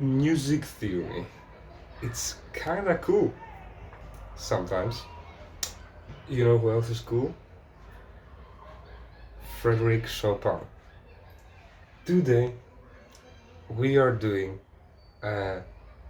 Music theory. It's kinda cool sometimes. You know who else is cool? Frederick Chopin. Today we are doing a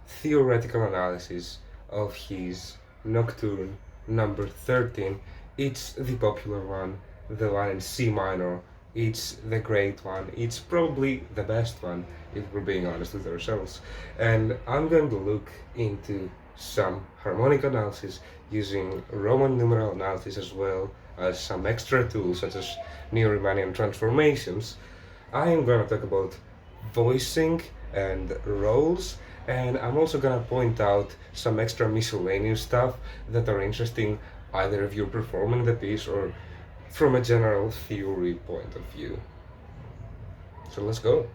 theoretical analysis of his Nocturne number 13. It's the popular one, the one in C minor. It's the great one. It's probably the best one, if we're being honest with ourselves. And I'm going to look into some harmonic analysis using Roman numeral analysis as well as some extra tools such as Neo-Riemannian transformations. I am going to talk about voicing and roles, and I'm also gonna point out some extra miscellaneous stuff that are interesting either if you're performing the piece or from a general theory point of view. So let's go.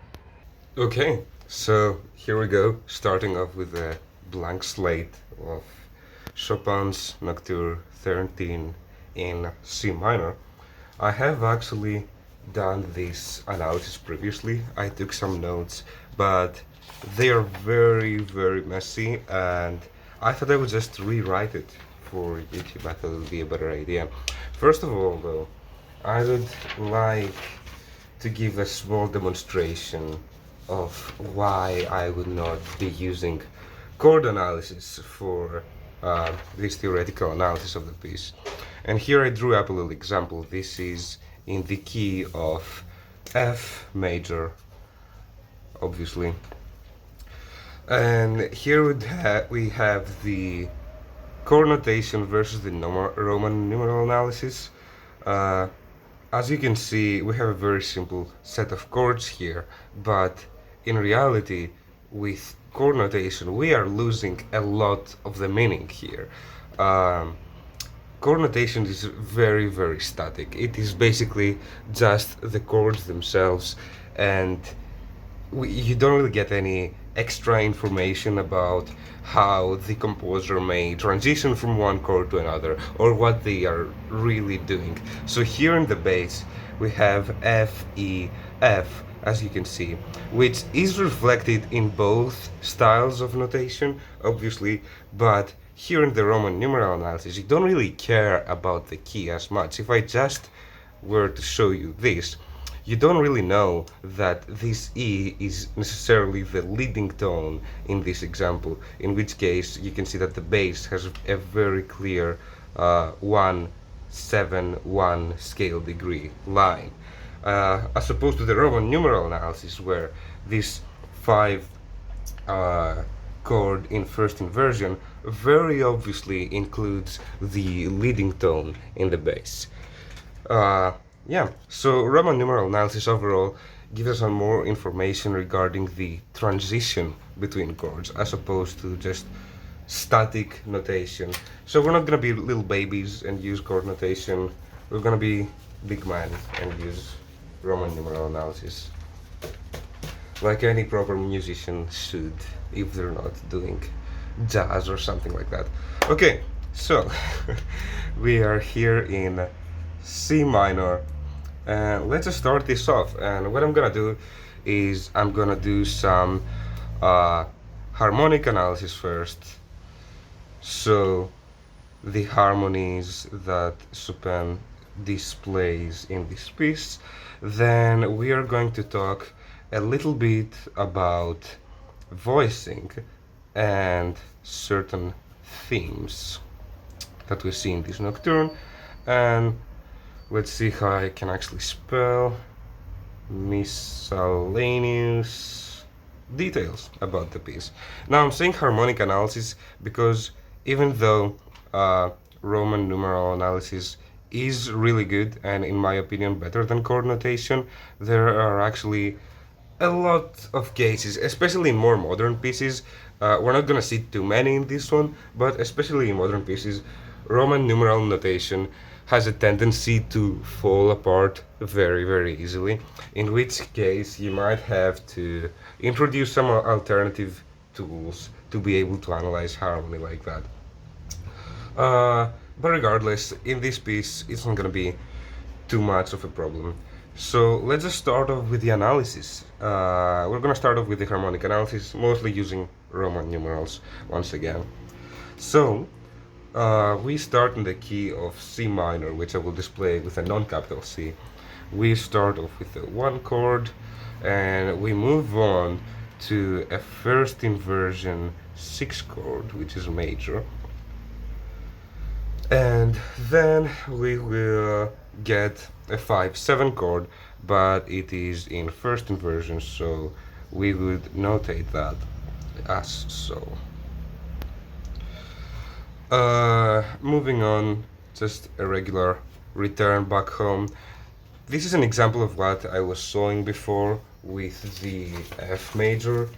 Okay, so here we go, starting off with a blank slate of Chopin's Nocturne 13 in C minor. I have actually done this analysis previously. I took some notes, but they are very messy, and I thought I would just rewrite it for YouTube. I thought it would be a better idea. First of all, though, I would like to give a small demonstration of why I would not be using chord analysis for this theoretical analysis of the piece. And here I drew up a little example. This is in the key of F major, obviously. And here we have the chord notation versus the Roman numeral analysis. As you can see, we have a very simple set of chords here, but in reality, with chord notation, we are losing a lot of the meaning here. Chord notation is very static. It is basically just the chords themselves, and you don't really get any extra information about how the composer may transition from one chord to another or what they are really doing. So here in the bass we have F, E, F, as you can see, which is reflected in both styles of notation, obviously, but here in the Roman numeral analysis you don't really care about the key as much. If I just were to show you this, you don't really know that this E is necessarily the leading tone in this example, in which case you can see that the bass has a very clear 1-7-1 scale degree line, as opposed to the Roman numeral analysis where this 5 chord in first inversion very obviously includes the leading tone in the bass. Yeah, so Roman numeral analysis overall gives us some more information regarding the transition between chords as opposed to just static notation. So we're not gonna be little babies and use chord notation. We're gonna be big men and use Roman numeral analysis, like any proper musician should if they're not doing jazz or something like that. Okay, so we are here in C minor. Let's just start this off, and what I'm gonna do is I'm gonna do some harmonic analysis first. So the harmonies that Chopin displays in this piece. Then we are going to talk a little bit about voicing and certain themes that we see in this nocturne, and let's see how I can actually spell miscellaneous details about the piece. Now I'm saying harmonic analysis because even though Roman numeral analysis is really good and in my opinion better than chord notation, there are actually a lot of cases, especially in more modern pieces. We're not gonna see too many in this one, but especially in modern pieces, Roman numeral notation has a tendency to fall apart very easily, in which case you might have to introduce some alternative tools to be able to analyze harmony like that. But regardless, in this piece it's not gonna be too much of a problem. So let's just start off with the analysis. We're gonna start off with the harmonic analysis, mostly using Roman numerals once again. So we start in the key of C minor, which I will display with a non-capital C. We start off with a 1 chord, and we move on to a first inversion 6 chord, which is major. And then we will get a 5-7 chord, but it is in first inversion, so we would notate that as so. Moving on, just a regular return back home. This is an example of what I was showing before with the F major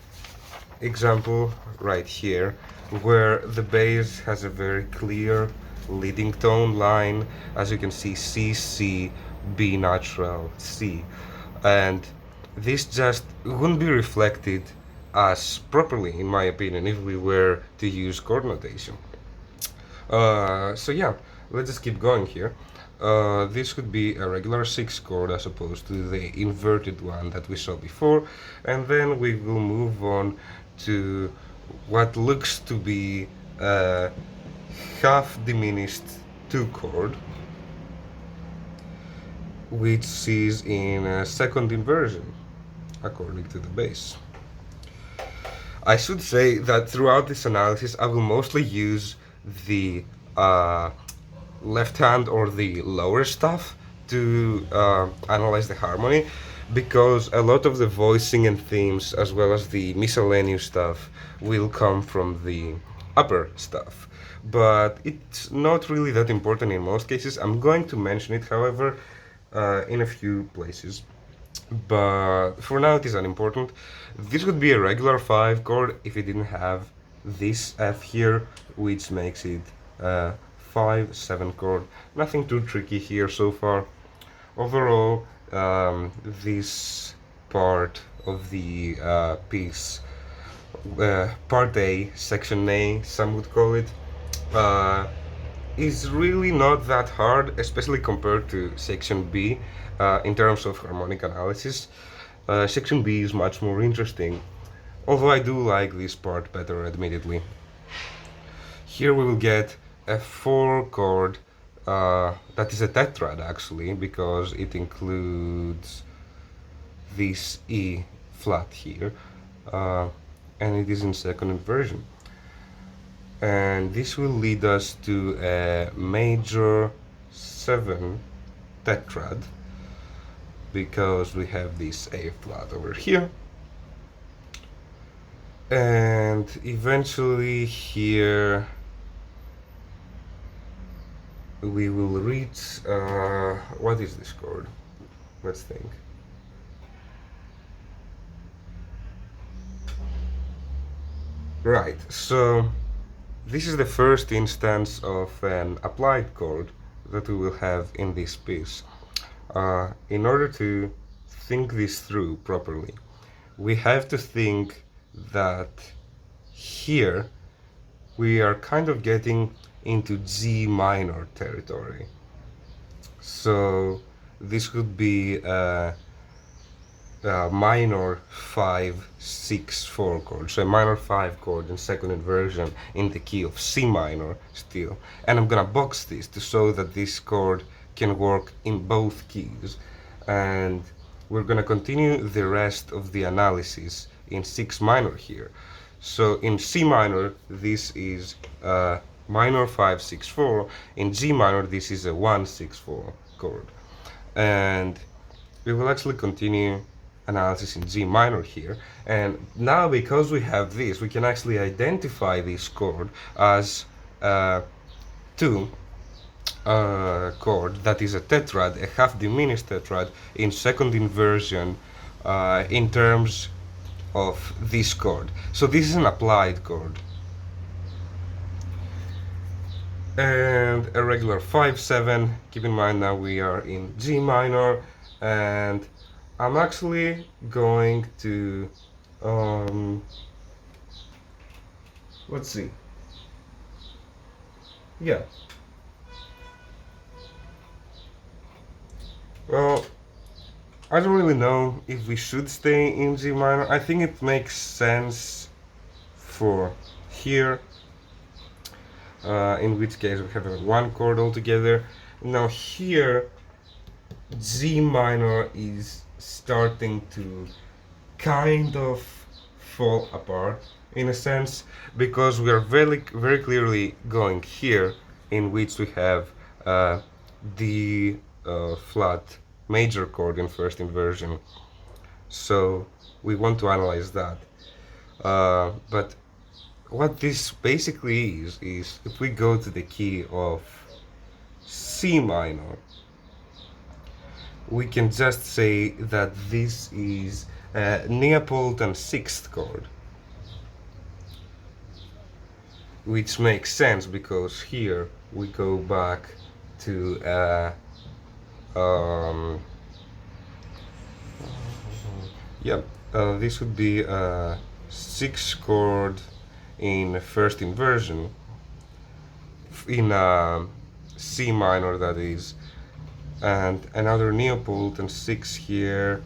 example right here, where the bass has a very clear leading tone line. As you can see, C, C, B natural, C. And this just wouldn't be reflected as properly, in my opinion, if we were to use chord notation. So yeah, let's just keep going here. This could be a regular 6 chord as opposed to the inverted one that we saw before, and then we will move on to what looks to be a half diminished 2 chord, which is in a second inversion according to the bass. I should say that throughout this analysis I will mostly use the left hand or the lower stuff to analyze the harmony, because a lot of the voicing and themes as well as the miscellaneous stuff will come from the upper stuff. But it's not really that important in most cases. I'm going to mention it, however, in a few places. But for now it is unimportant. This would be a regular 5 chord if it didn't have this F here, which makes it 5-7 chord. Nothing too tricky here so far. Overall, this part of the piece, part A, section A, some would call it, is really not that hard, especially compared to section B in terms of harmonic analysis. Section B is much more interesting, although I do like this part better, admittedly. Here we will get a 4 chord, that is a tetrad actually, because it includes this E flat here, and it is in second inversion. And this will lead us to a major 7 tetrad, because we have this A flat over here. And eventually here we will reach, what is this chord? Let's think. Right, so this is the first instance of an applied chord that we will have in this piece. In order to think this through properly, we have to think that here we are kind of getting into G minor territory. So this would be a minor 5-6-4 chord, so a minor 5 chord in second inversion in the key of C minor still. And I'm gonna box this to show that this chord can work in both keys, and we're gonna continue the rest of the analysis in 6 minor here. So in C minor this is minor 5-6-4, in G minor this is a 1-6-4 chord, and we will actually continue analysis in G minor here. And now, because we have this, we can actually identify this chord as a 2 chord that is a tetrad, a half diminished tetrad in second inversion in terms of this chord. So this is an applied chord. And a regular 5-7. Keep in mind now we are in G minor, and I'm actually going to let's see. Yeah. Well, I don't really know if we should stay in G minor. I think it makes sense for here, in which case we have one chord altogether. Now here, G minor is starting to kind of fall apart in a sense, because we are very clearly going here, in which we have the flat major chord in first inversion. So we want to analyze that. But what this basically is if we go to the key of C minor, we can just say that this is a Neapolitan sixth chord, which makes sense because here we go back to this would be a sixth chord in first inversion, in C minor that is, and another Neapolitan 6 here,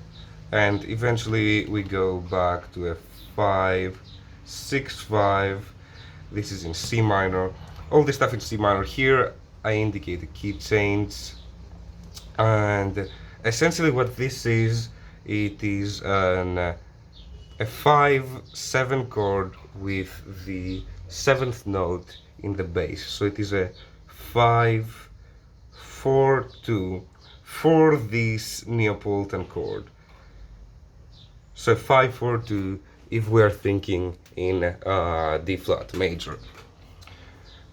and eventually we go back to a 5, 6, 5. This is in C minor. All this stuff in C minor. Here I indicate a key change, and essentially what this is, it is a 5-7 chord with the 7th note in the bass. So it is a 5-4-2 for this Neapolitan chord. So 5-4-2 if we are thinking in D flat major.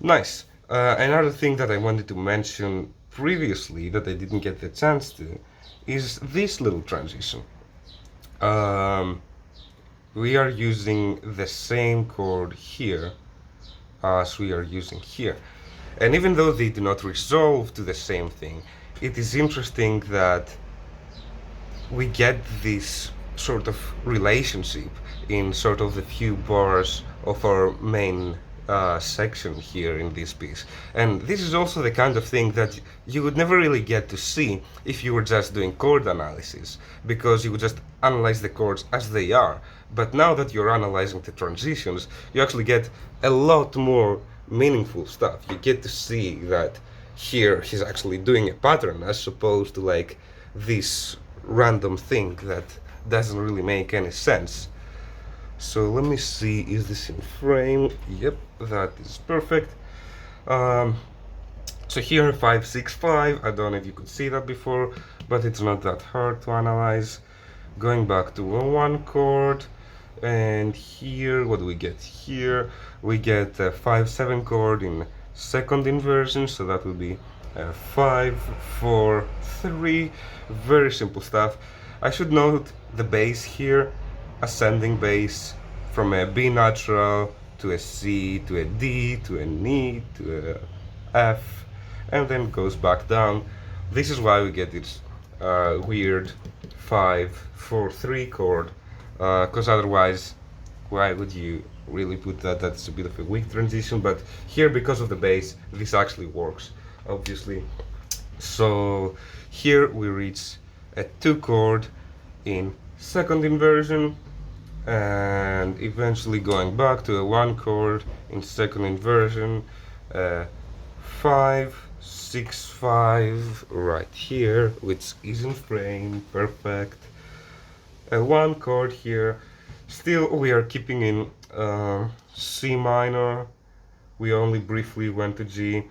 Nice. Another thing that I wanted to mention previously that I didn't get the chance to is this little transition. We are using the same chord here as we are using here. And even though they do not resolve to the same thing, it is interesting that we get this sort of relationship in sort of the few bars of our main section here in this piece. And this is also the kind of thing that you would never really get to see if you were just doing chord analysis, because you would just analyze the chords as they are. But now that you're analyzing the transitions, you actually get a lot more meaningful stuff. You get to see that here he's actually doing a pattern, as opposed to like this random thing that doesn't really make any sense. So let me see, is this in frame? Yep, that is perfect. So here 5, 6, 5, I don't know if you could see that before, but it's not that hard to analyze. Going back to a 1 chord, and here, what do we get here? We get a 5-7 chord in second inversion, so that would be 5-4-3. Very simple stuff. I should note the bass here, ascending bass from a B natural to a C to a D to an E to a F, and then goes back down. This is why we get this weird 5-4-3 chord, because otherwise, why would you really put that? That's a bit of a weak transition, but here, because of the bass, this actually works, obviously. So here we reach a 2 chord in second inversion, and eventually going back to a 1 chord in second inversion, 5-6-5 right here, which is in frame, perfect. A 1 chord here. Still we are keeping in C minor. We only briefly went to G,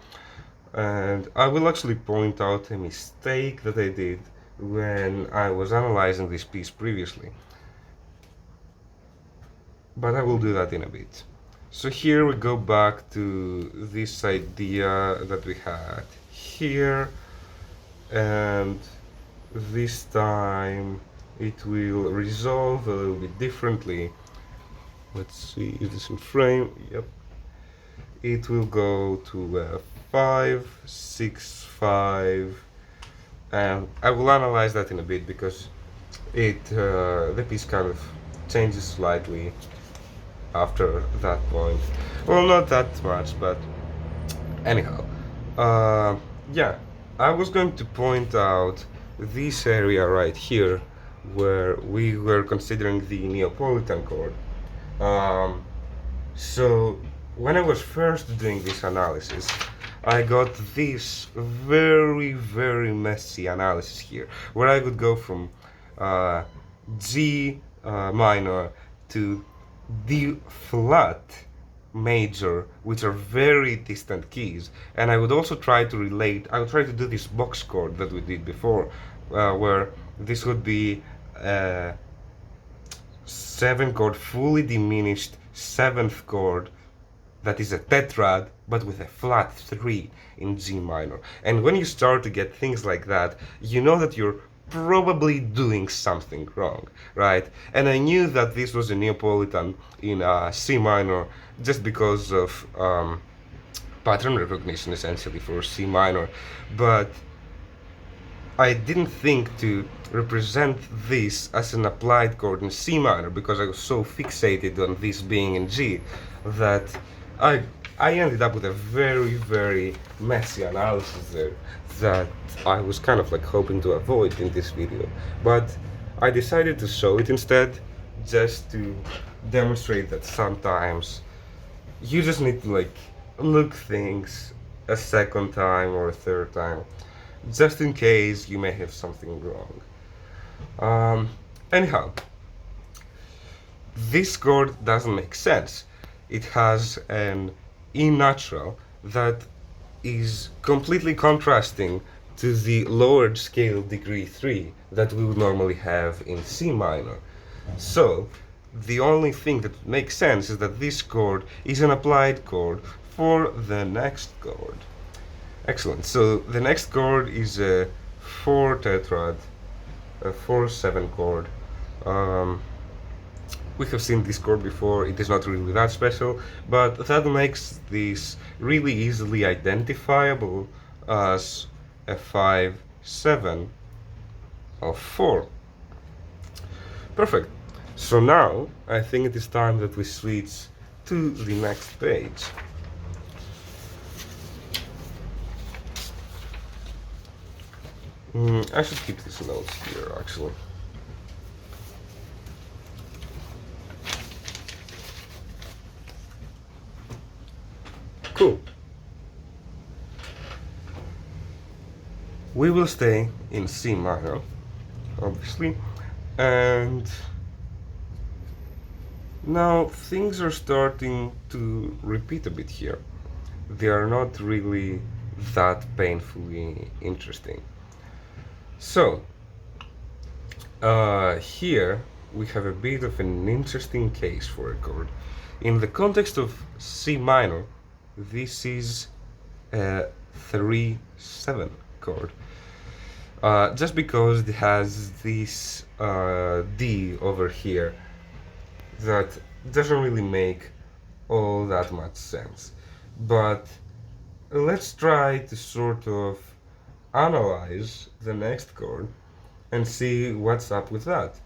and I will actually point out a mistake that I did when I was analyzing this piece previously, but I will do that in a bit. So here we go back to this idea that we had here, and this time it will resolve a little bit differently. Let's see, is this in frame? Yep. It will go to 5-6-5, and I will analyze that in a bit, because the piece kind of changes slightly after that point. Well, not that much, but anyhow. Yeah, I was going to point out this area right here, where we were considering the Neapolitan chord. Um, so when I was first doing this analysis, I got this very messy analysis here, where I would go from uh, G minor to D flat major, which are very distant keys, and I would also try to relate. I would try to do this box chord that we did before, where this would be a 7 chord, fully diminished 7th chord that is a tetrad but with a flat 3 in G minor. And when you start to get things like that, you know that you're probably doing something wrong, right? And I knew that this was a Neapolitan in C minor just because of pattern recognition, essentially, for C minor, but I didn't think to represent this as an applied chord in C minor because I was so fixated on this being in G that I ended up with a very messy analysis there that I was kind of like hoping to avoid in this video, but I decided to show it instead, just to demonstrate that sometimes you just need to like look things a second time or a third time, just in case you may have something wrong. Anyhow, this chord doesn't make sense. It has an E natural that is completely contrasting to the lowered scale degree 3 that we would normally have in C minor. So, the only thing that makes sense is that this chord is an applied chord for the next chord. Excellent. So the next chord is a 4 tetrad, a 4/7 chord. We have seen this chord before. It is not really that special, but that makes this really easily identifiable as a 5/7 of 4. Perfect. So now I think it is time that we switch to the next page. I should keep these notes here, actually. Cool. We will stay in C minor, obviously, and now things are starting to repeat a bit here. They are not really that painfully interesting. So, here we have a bit of an interesting case for a chord. In the context of C minor, this is a 3/7 chord. Just because it has this D over here that doesn't really make all that much sense. But let's try to sort of analyze the next chord and see what's up with that.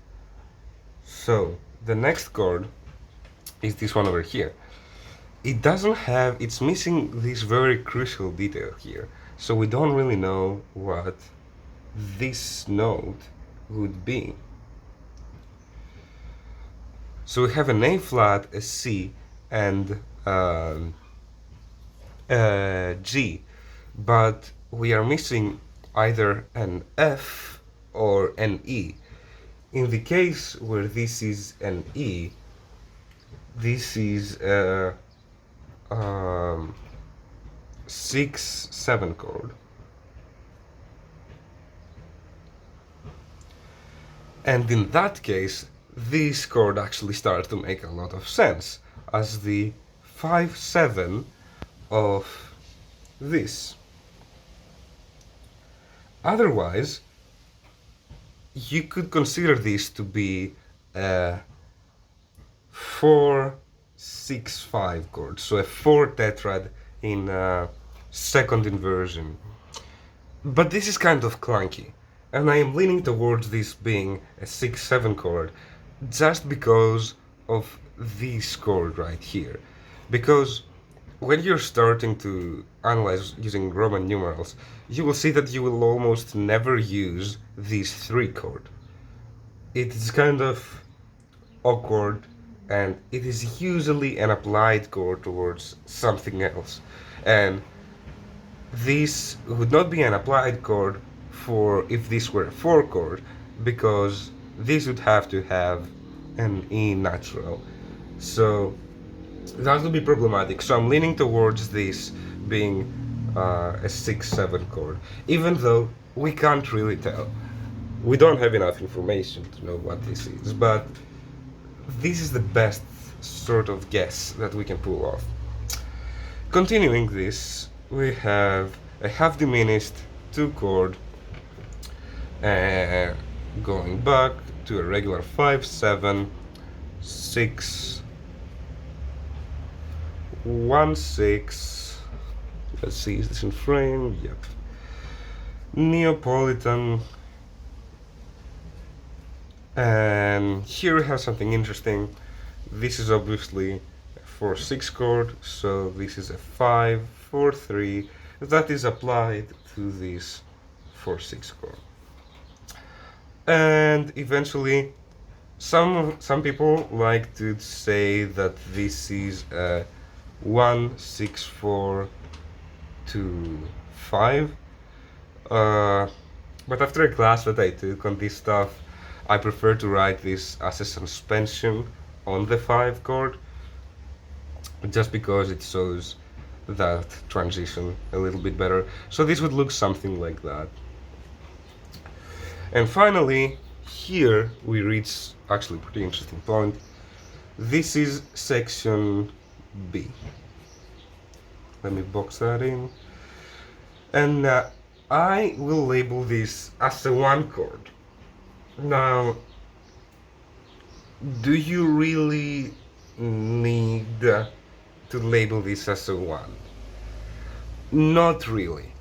So the next chord is this one over here. It doesn't have, it's missing this very crucial detail here, so we don't really know what this note would be. So we have an A flat, a C, and a G, but we are missing either an F or an E. In the case where this is an E, this is a 6/7 chord. And in that case, this chord actually starts to make a lot of sense as the 5/7 of this. Otherwise, you could consider this to be a 4/6/5 chord, so a 4 tetrad in second inversion. But this is kind of clunky, and I am leaning towards this being a 6/7 chord just because of this chord right here. Because when you're starting to analyze using Roman numerals, you will see that you will almost never use this 3 chord. it is kind of awkward, and it is usually an applied chord towards something else. And this would not be an applied chord for if this were a 4 chord, because this would have to have an E natural. So that would be problematic. So I'm leaning towards this being a 6/7 chord, even though we can't really tell. We don't have enough information to know what this is, but this is the best sort of guess that we can pull off. Continuing this, we have a half diminished 2 chord, going back to a regular 5/7, 6, 1, 6. Let's see, is this in frame? Yep. Neapolitan. And here we have something interesting. This is obviously a 4/6 chord, so this is a 5/4/3 that is applied to this 4/6 chord. And eventually, some people like to say that this is a 1/6/4 to 5. But after a class that I took on this stuff, I prefer to write this as a suspension on the 5 chord, just because it shows that transition a little bit better. So this would look something like that. And finally, here we reach actually a pretty interesting point. This is section B. Let me box that in. And I will label this as a 1 chord. Now, do you really need to label this as a 1? Not really.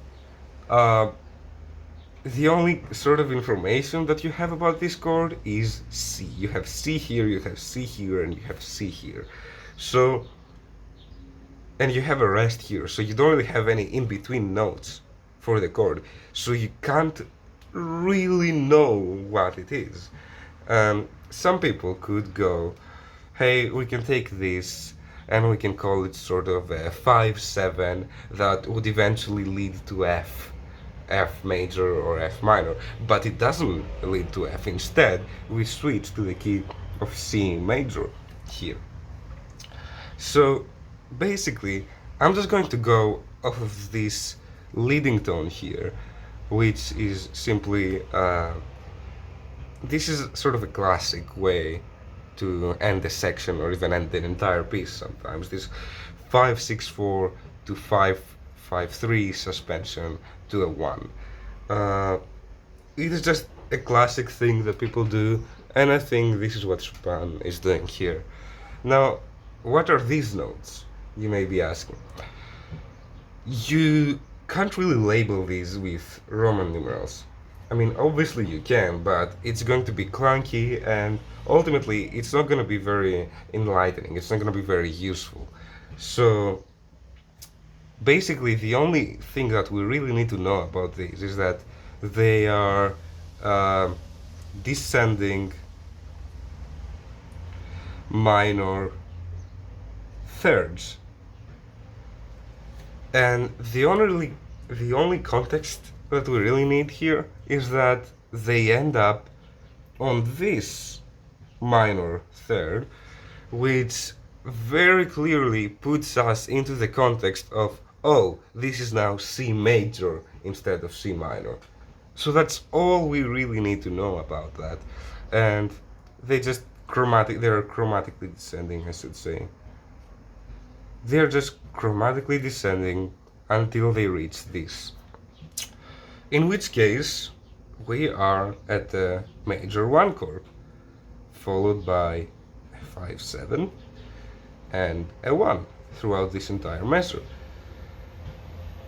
The only sort of information that you have about this chord is C. You have C here, you have C here, and you have C here. So, and you have a rest here, so you don't really have any in-between notes for the chord. So you can't really know what it is. Some people could go, hey, we can take this and we can call it sort of a 5/7 that would eventually lead to F major or F minor, but it doesn't lead to F. Instead, we switch to the key of C major here. So basically, I'm just going to go off of this leading tone here, which is simply, this is sort of a classic way to end a section or even end an entire piece sometimes. This 5/6/4 to 5/5/3 suspension to a 1. It is just a classic thing that people do, and I think this is what Chopin is doing here. Now, what are these notes, you may be asking? You can't really label these with Roman numerals. I mean, obviously you can, but it's going to be clunky, and ultimately it's not going to be very enlightening. It's not going to be very useful. So basically, the only thing that we really need to know about these is that they are descending minor thirds. And the only context that we really need here is that they end up on this minor third, which very clearly puts us into the context of, oh, this is now C major instead of C minor. So that's all we really need to know about that. And they're chromatically descending, I should say. They're just chromatically descending until they reach this. In which case, we are at the major 1 chord, followed by a 5/7 and a 1 throughout this entire measure.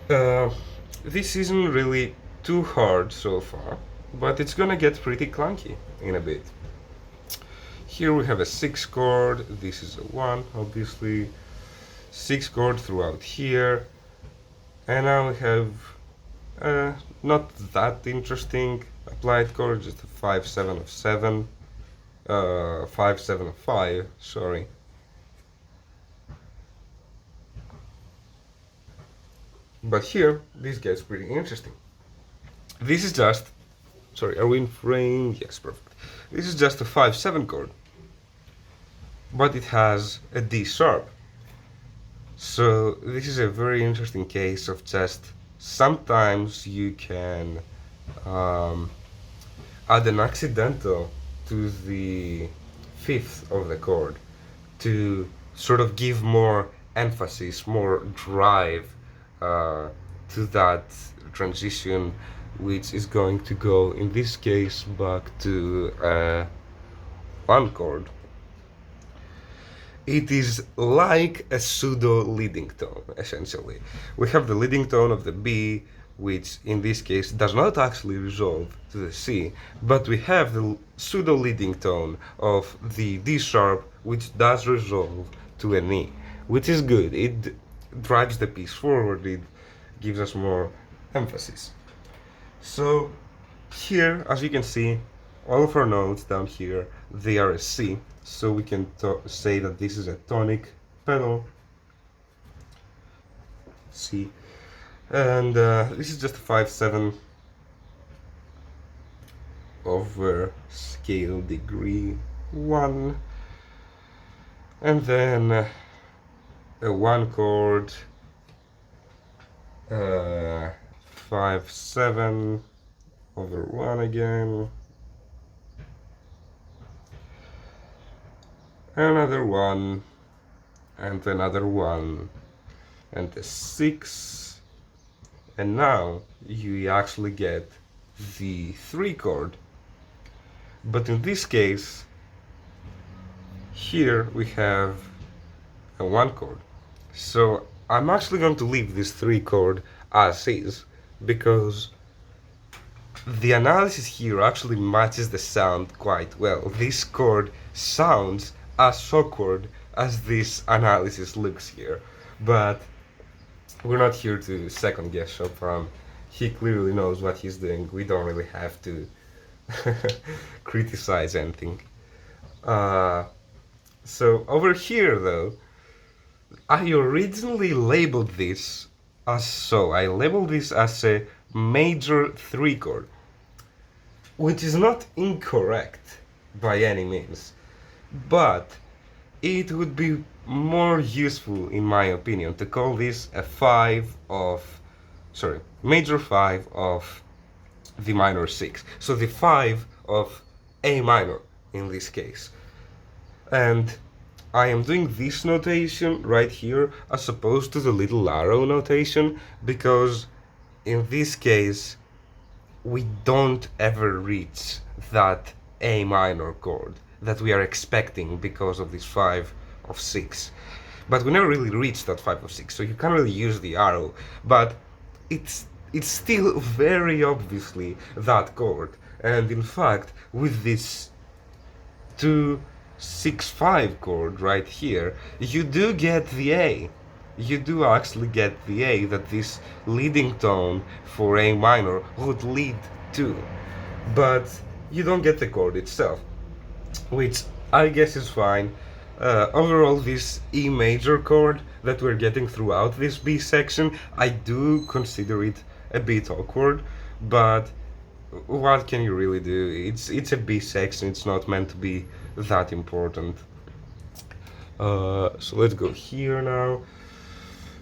This isn't really too hard so far, but it's gonna get pretty clunky in a bit. Here we have a 6 chord, this is a 1, obviously, 6 chord throughout here, and now we have not that interesting applied chord, just a 5/7 of 7, 575, sorry. But here, this gets pretty interesting. This is just, sorry, are we in frame? Yes, perfect. This is just a 5/7 chord, but it has a D sharp. So this is a very interesting case of just sometimes you can add an accidental to the fifth of the chord to sort of give more emphasis, more drive to that transition, which is going to go, in this case, back to one chord. It is like a pseudo leading tone, essentially. We have the leading tone of the B, which in this case does not actually resolve to the C, but we have the pseudo leading tone of the D sharp, which does resolve to an E, which is good. It drives the piece forward, it gives us more emphasis. So here, as you can see, all of our notes down here, they are a C, so we can say that this is a tonic pedal, C, and this is just a 5/7 over scale degree 1, and then a 1 chord, 5/7 over 1 again, another 1, and another 1, and a 6, and now you actually get the 3 chord. But in this case, here we have a 1 chord. So I'm actually going to leave this 3 chord as is, because the analysis here actually matches the sound quite well. This chord sounds as awkward as this analysis looks here, but we're not here to second guess Chopin. He clearly knows what he's doing. We don't really have to criticize anything. So over here though, I originally labeled this as so. I labeled this as a major 3 chord, which is not incorrect by any means, but it would be more useful, in my opinion, to call this a major 5 of the minor 6. So the 5 of A minor in this case. And I am doing this notation right here as opposed to the little arrow notation because in this case we don't ever reach that A minor chord that we are expecting because of this 5 of 6. But we never really reach that 5 of 6, so you can't really use the arrow, but it's still very obviously that chord. And in fact, with this 2/6/5 chord right here, you do get the A. You do actually get the A that this leading tone for A minor would lead to. But you don't get the chord itself, which I guess is fine. Overall, this E major chord that we're getting throughout this B section, I do consider it a bit awkward, but what can you really do? It's a B section, it's not meant to be that important. So let's go here now.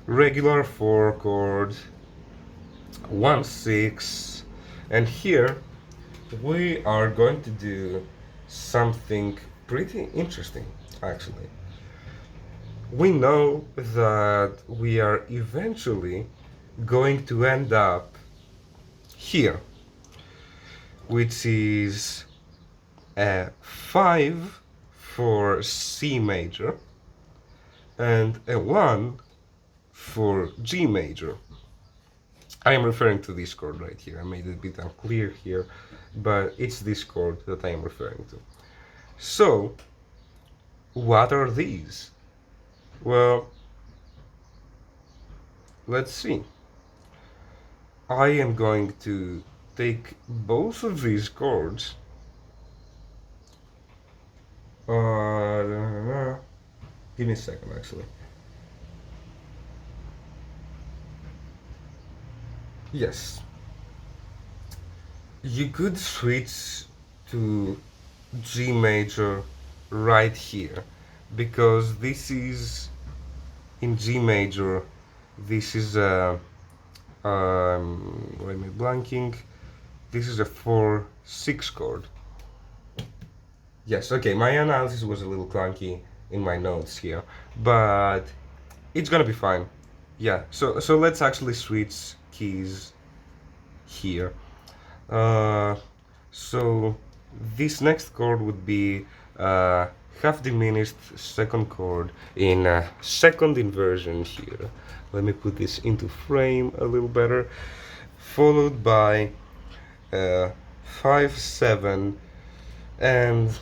Regular 4 chord, 1/6, and here we are going to do something pretty interesting, actually. We know that we are eventually going to end up here, which is a 5 for C major and a 1 for G major. I am referring to this chord right here. I made it a bit unclear here, but it's this chord that I am referring to. So, what are these? Well, let's see. I am going to take both of these chords Give me a second, actually. Yes, you could switch to G major right here, because this is in G major. This is a why am I blanking? This is a 4/6 chord. Yes, okay, my analysis was a little clunky in my notes here, but it's gonna be fine. Yeah, so let's actually switch keys here. Uh, so this next chord would be half diminished second chord in second inversion here. Let me put this into frame a little better. Followed by 5/7, and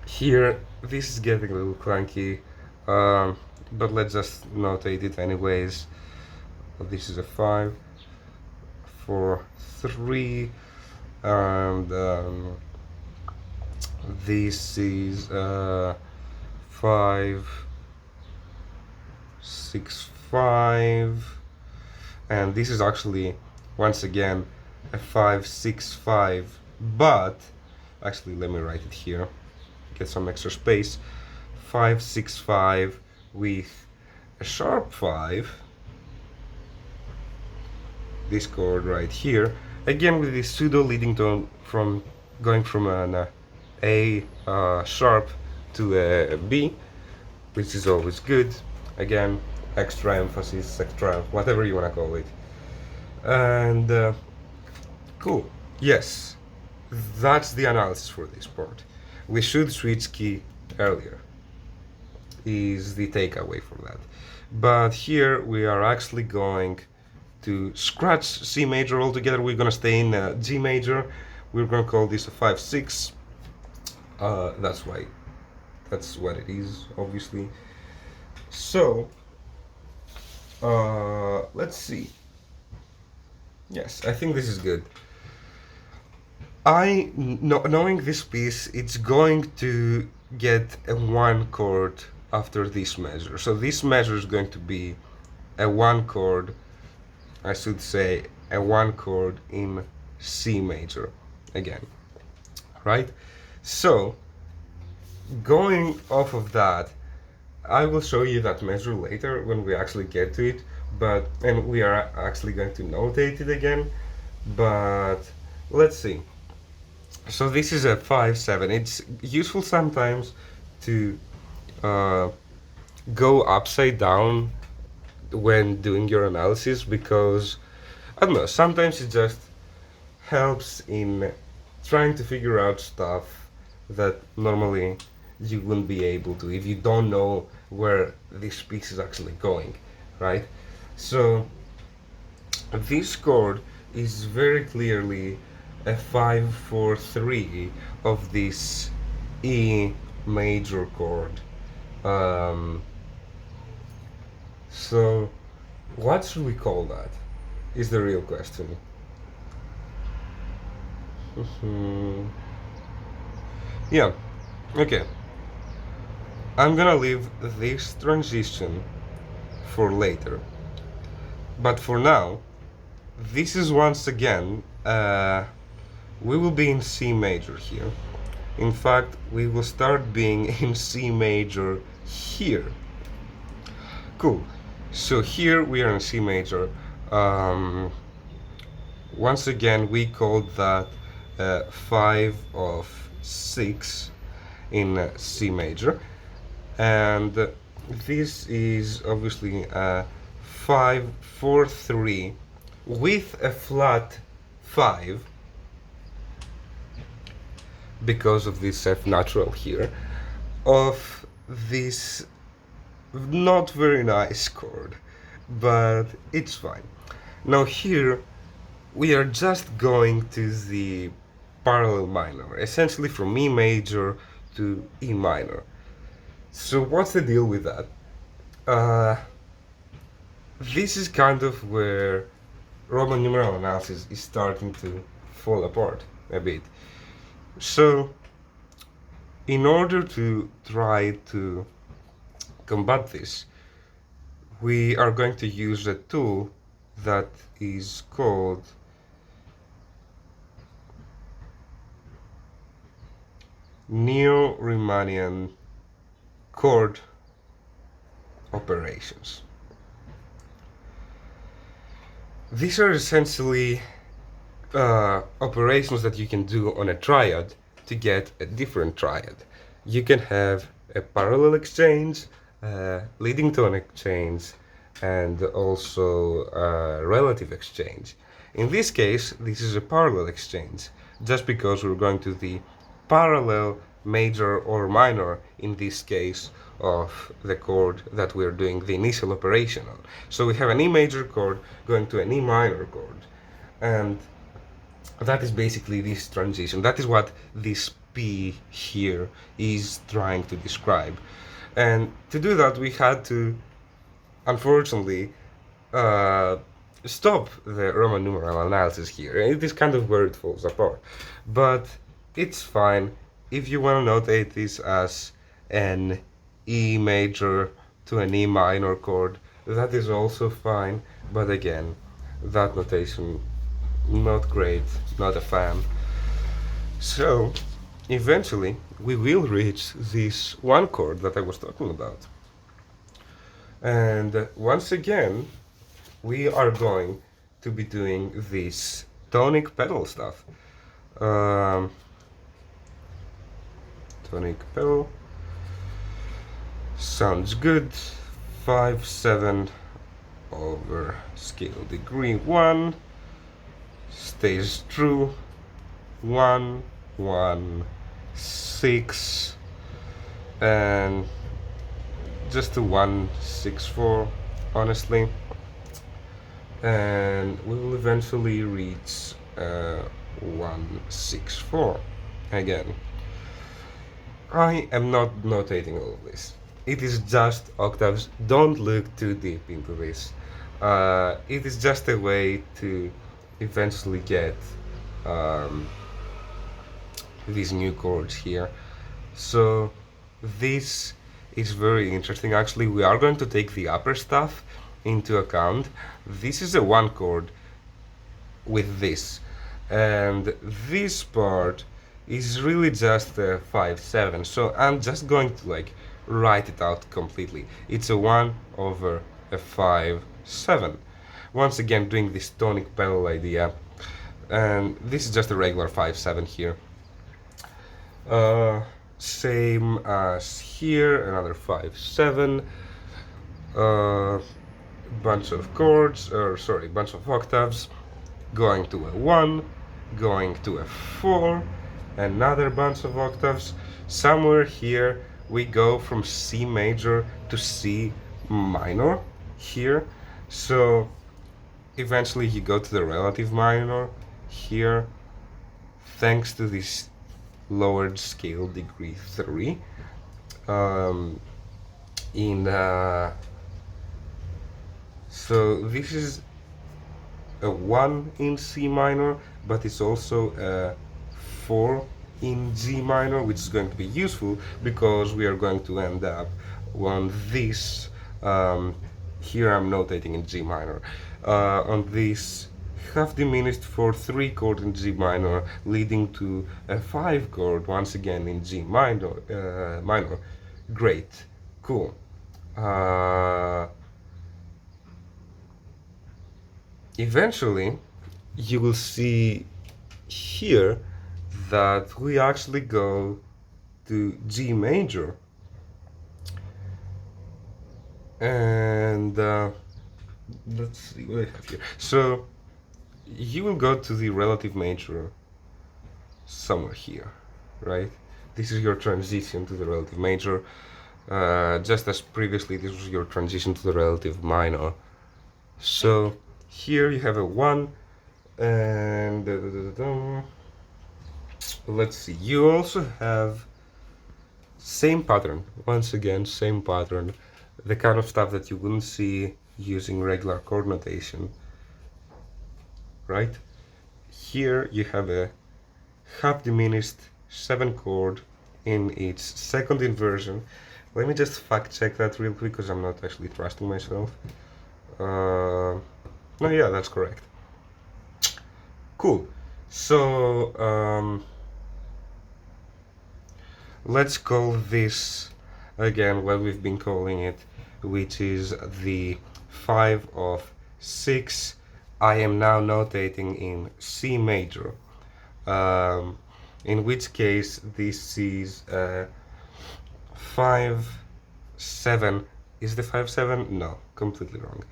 here this is getting a little clunky, but let's just notate it anyways. This is a 5, 4, 3, and this is 5, 6, 5, and this is actually once again a 5, 6, 5, but actually let me write it here, get some extra space. 5, 6, 5 with a sharp 5, this chord right here, again with this pseudo leading tone from going from an A sharp to a B, which is always good. Again, extra emphasis, extra whatever you want to call it. And cool. Yes, that's the analysis for this part. We should switch key earlier, is the takeaway from that. But here we are actually going to scratch C major altogether. We're gonna stay in G major. We're gonna call this a 5/6. That's what it is, obviously. So let's see. Yes, I think this is good. Knowing this piece, it's going to get a 1 chord after this measure. So this measure is going to be a 1 chord, I should say a 1 chord in C major again, right? So going off of that, I will show you that measure later when we actually get to it, and we are actually going to notate it again, but let's see. So this is a 5/7. It's useful sometimes to go upside down when doing your analysis, because I don't know, sometimes it just helps in trying to figure out stuff that normally you wouldn't be able to if you don't know where this piece is actually going, right? So this chord is very clearly a 5/4/3 of this E major chord. So what should we call that is the real question. Yeah, okay. I'm gonna leave this transition for later. But for now, this is once again, we will be in C major here. In fact, we will start being in C major here. Cool. So here we are in C major. Once again, we called that 5/6 in C major. And this is obviously 5/4/3 with a flat 5 because of this F natural here of this not very nice chord, but it's fine. Now here we are just going to the parallel minor, essentially from E major to E minor. So what's the deal with that? This is kind of where Roman numeral analysis is starting to fall apart a bit. So in order to try to combat this, we are going to use a tool that is called Neo-Riemannian chord operations. These are essentially operations that you can do on a triad to get a different triad. You can have a parallel exchange, leading tone exchange, and also a relative exchange. In this case, this is a parallel exchange, just because we're going to the parallel major or minor in this case of the chord that we're doing the initial operation on. So we have an E major chord going to an E minor chord, and that is basically this transition. That is what this P here is trying to describe. And to do that, we had to, unfortunately, stop the Roman numeral analysis here. It is kind of where it falls apart. But it's fine. If you want to notate this as an E major to an E minor chord, that is also fine. But again, that notation, not great, not a fan. So, eventually, we will reach this one chord that I was talking about. And once again, we are going to be doing this tonic pedal stuff. Tonic pedal sounds good. 5/7 over scale degree 1 stays true. 1 1 6 and just a 1 6 4, honestly, and we will eventually reach 1 6 4 again. I am not notating all of this. It is just octaves. Don't look too deep into this. It is just a way to eventually get these new chords here. So this is very interesting. Actually, we are going to take the upper stuff into account. This is a one chord with this, and this part is really just a 5/7. So I'm just going to like write it out completely. It's a 1 over a 5/7. Once again, doing this tonic pedal idea, and this is just a regular 5/7 here. Same as here, another 5/7. Bunch of chords, or sorry, bunch of octaves, going to a 1, going to a 4, another bunch of octaves. Somewhere here we go from C major to C minor here. So eventually you go to the relative minor here, thanks to this lowered scale degree 3. So this is a 1 in C minor, but it's also a 4 in G minor, which is going to be useful because we are going to end up on this. Here I'm notating in G minor. On this half diminished for 3 chord in G minor, leading to a 5 chord once again in G minor. Great, cool. Eventually, you will see here that we actually go to G major, and let's see what I have here. So you will go to the relative major somewhere here, right? This is your transition to the relative major, just as previously this was your transition to the relative minor. So here you have a 1, and let's see, you also have same pattern, once again same pattern, the kind of stuff that you wouldn't see using regular chord notation, right? Here you have a half diminished 7 chord in its second inversion. Let me just fact check that real quick because I'm not actually trusting myself. No, yeah, that's correct. Cool. So let's call this again what we've been calling it, which is the 5 of 6. I am now notating in C major, in which case this is 5 7. Is the 5 7? No, completely wrong.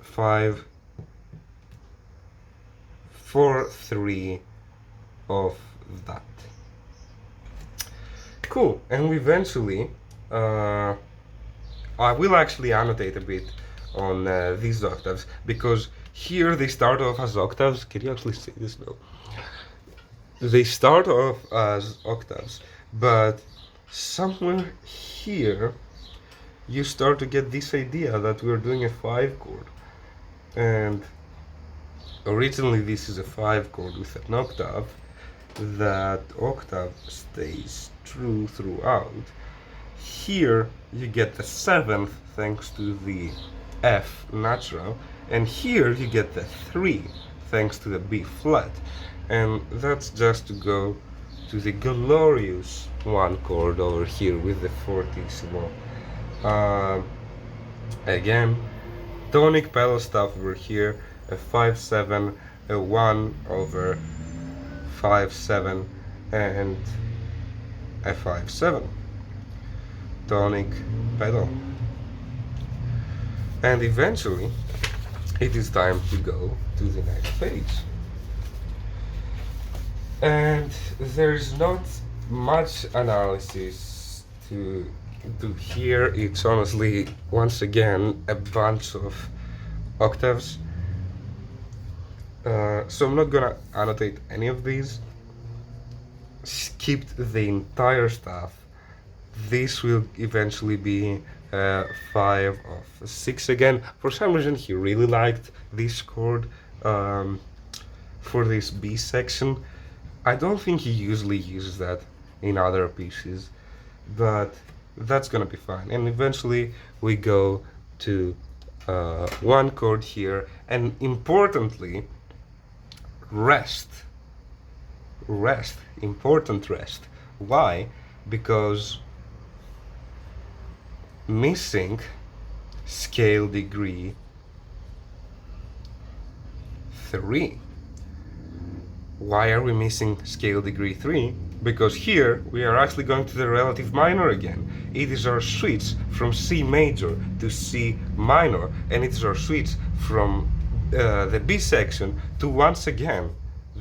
5 4 3 of that. Cool. And eventually I will actually annotate a bit on these octaves, because here they start off as octaves. Can you actually see this now? They start off as octaves, but somewhere here you start to get this idea that we're doing a 5 chord, and originally this is a 5 chord with an octave. That octave stays true throughout. Here you get the 7th thanks to the F natural, and here you get the 3 thanks to the B flat, and that's just to go to the glorious 1 chord over here with the fortissimo. Again, tonic pedal stuff over here, a 5 7, a 1 over 5 7, and a 5 7 tonic pedal. And eventually it is time to go to the next page, and there's not much analysis to do here. It's honestly once again a bunch of octaves, so I'm not gonna annotate any of these. Skipped the entire stuff. This will eventually be 5 of 6 again. For some reason he really liked this chord for this B section. I don't think he usually uses that in other pieces, but that's gonna be fine. And eventually we go to 1 chord here, and importantly, rest, important rest. Why? Because missing scale degree 3. Why are we missing scale degree 3? Because here we are actually going to the relative minor again. It is our switch from C major to C minor, and it is our switch from the B section to, once again,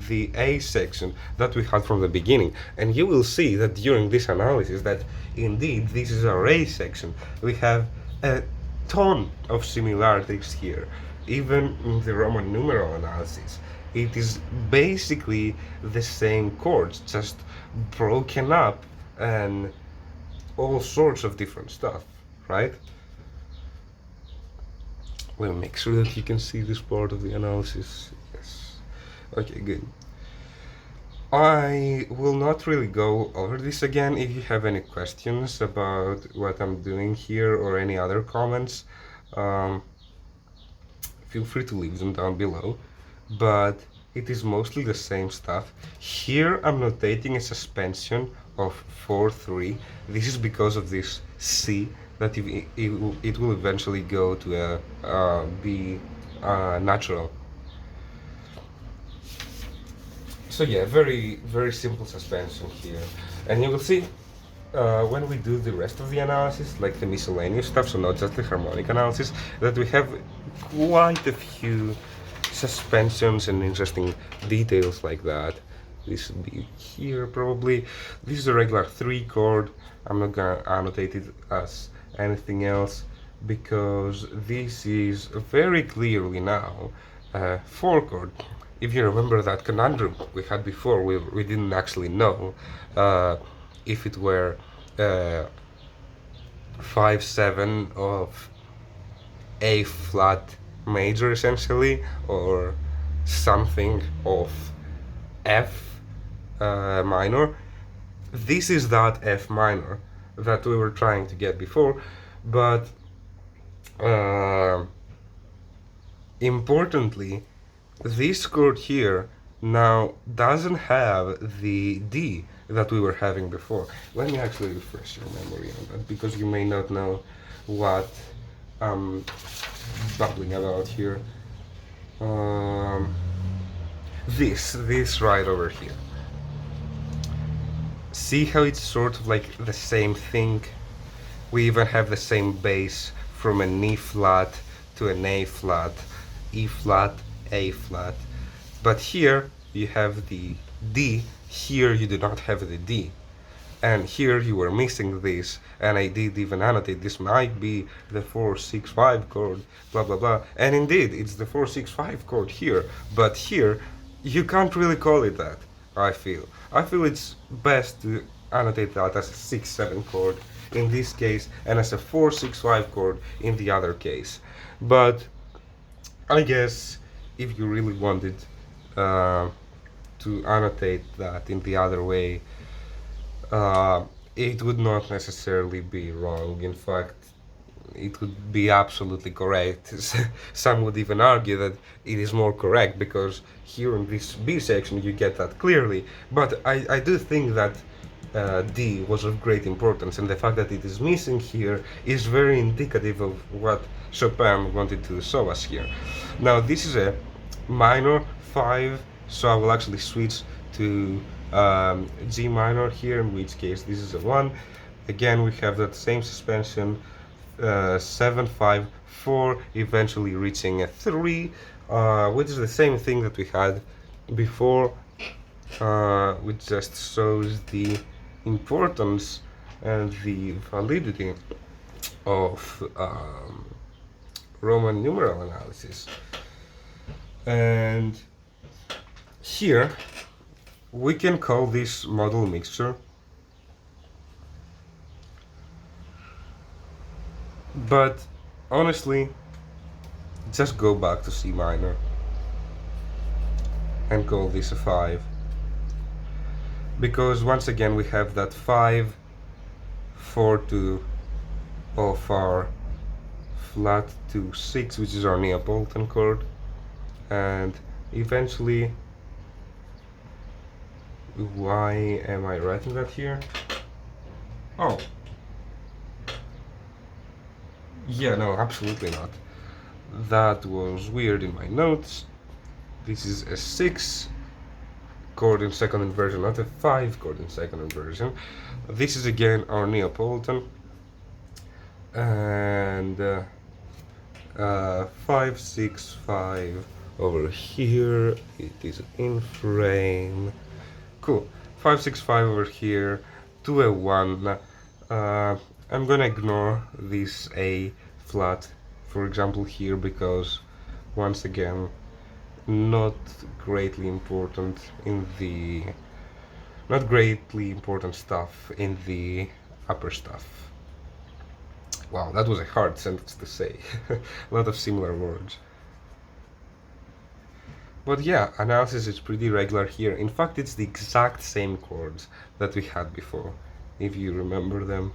the A section that we had from the beginning. And you will see that during this analysis that indeed this is our A section. We have a ton of similarities here, even in the Roman numeral analysis. It is basically the same chords, just broken up and all sorts of different stuff, right? We'll make sure that you can see this part of the analysis. Yes. Okay, good. I will not really go over this again. If you have any questions about what I'm doing here or any other comments, feel free to leave them down below. But it is mostly the same stuff. Here I'm notating a suspension of 4-3. This is because of this C that it will eventually go to a B natural. So yeah, very, very simple suspension here. And you will see when we do the rest of the analysis, like the miscellaneous stuff, so not just the harmonic analysis, that we have quite a few suspensions and interesting details like that. This would be here probably. This is a regular 3 chord. I'm not gonna annotate it as anything else because this is very clearly now a 4 chord. If you remember that conundrum we had before, we didn't actually know if it were 5-7 of A flat major essentially, or something of F minor. this is that F minor that we were trying to get before, but importantly, this chord here now doesn't have the D that we were having before. Let me actually refresh your memory on that, because you may not know what I'm babbling about here. This right over here. See how it's sort of like the same thing? We even have the same bass from an E flat to an A flat, E flat, A flat. But here you have the D, here you do not have the D. And here you were missing this, and I did even annotate this might be the 4-6-5 chord, blah blah blah. And indeed, it's the 4-6-5 chord here, but here you can't really call it that, I feel. I feel it's best to annotate that as a 6-7 chord in this case, and as a 4-6-5 chord in the other case. But I guess if you really wanted to annotate that in the other way, it would not necessarily be wrong. In fact, it would be absolutely correct. Some would even argue that it is more correct, because here in this B section you get that clearly. But I do think that D was of great importance, and the fact that it is missing here is very indicative of what Chopin wanted to show us here. Now this is a minor 5, so I will actually switch to G minor here, in which case this is a 1. Again, we have that same suspension, 7-5-4, eventually reaching a 3, which is the same thing that we had before, which just shows the importance and the validity of Roman numeral analysis. And here we can call this model mixture, but honestly, just go back to C minor and call this a 5, because once again we have that 5, 4 to OFR, flat to 6, which is our Neapolitan chord, and eventually, why am I writing that here? Oh. Yeah, no, absolutely not. That was weird in my notes. This is a 6 chord in second inversion, not a 5 chord in second inversion. This is again our Neapolitan. And 5-6-5 over here. It is in frame. Cool. 5-6-5 over here to a 1. I'm gonna ignore this A flat, for example, here, because once again, not greatly important stuff in the upper stuff. Wow, that was a hard sentence to say. A lot of similar words. But yeah, analysis is pretty regular here. In fact, it's the exact same chords that we had before, if you remember them.